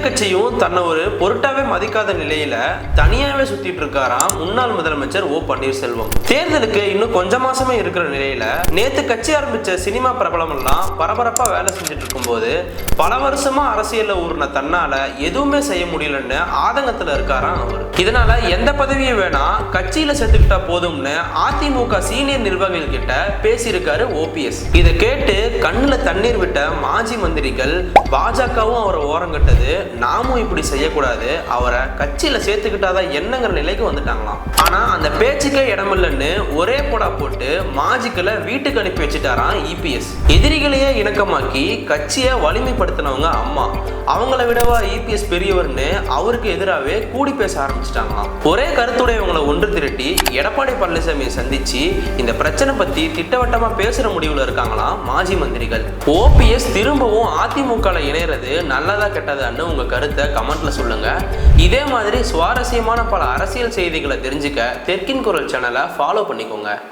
கட்சியும் தன்னை ஒரு பொருட்டாவே மதிக்காத நிலையில தனியாவே சுத்திட்டு இருக்காராம் முன்னாள் முதலமைச்சர் ஓ பன்னீர்செல்வம். தேர்தலுக்கு இன்னும் கொஞ்ச மாசமே இருக்கிற நிலையில நேத்து கட்சி ஆரம்பிச்ச சினிமா பிரபலம் எல்லாம் பரபரப்பா வேலை செஞ்சுட்டு இருக்கும் போது பல வருஷமா அரசியல்ல ஊர்ன தன்னால எதுவுமே செய்ய முடியலன்னு ஆதங்கத்துல இருக்காராம் அவர். இதனால எந்த பதவியும் வேணா கட்சியில சேர்த்துக்கிட்டா போதும்னு அதிமுக சீனியர் நிர்வாகிகள் கிட்ட பேசியிருக்காரு ஓபிஎஸ். இதை கேட்டு கண்ணுல தண்ணீர் விட்ட மாஜி மந்திரிகள் பாஜகவும் அவரை ஓரங்கட்டது, நாமும் இப்படி செய்யக்கூடாது, அவரை கட்சியில சேர்த்துக்கிட்டாதான் என்னங்கிற நிலைக்கு வந்துட்டாங்களாம். ஆனா அந்த பேச்சுக்கே இடமில்லைன்னு ஒரே போடா போட்டு மாஜிக்களை வீட்டுக்கு அனுப்பி வச்சுட்டாராம் இபிஎஸ். எதிரிகளையே இணக்கமாக்கி கட்சியை வலிமைப்படுத்தினவங்க அம்மா, அவங்கள விடவா இபிஎஸ் பெரியவர்னு அவருக்கு எதிராகவே கூடி பேச ஆரம்பிச்சிட்டாங்களாம். ஒரே கருத்துடையவங்களை ஒன்று திரட்டி எடப்பாடி பழனிசாமியை சந்திச்சு இந்த பிரச்சனை பத்தி திட்டவட்டமா பேசுற முடிவுல இருக்காங்களாம் மாஜி மந்திரிகள். ஓபிஎஸ் திரும்பவும் அதிமுக இணையறது நல்லதா கெட்டதான்னு உங்க கருத்தை கமெண்ட்ல சொல்லுங்க. இதே மாதிரி சுவாரஸ்யமான பல அரசியல் செய்திகளை தெரிஞ்சுக்க தெற்கின் குரல் சேனலை ஃபாலோ பண்ணிக்கோங்க.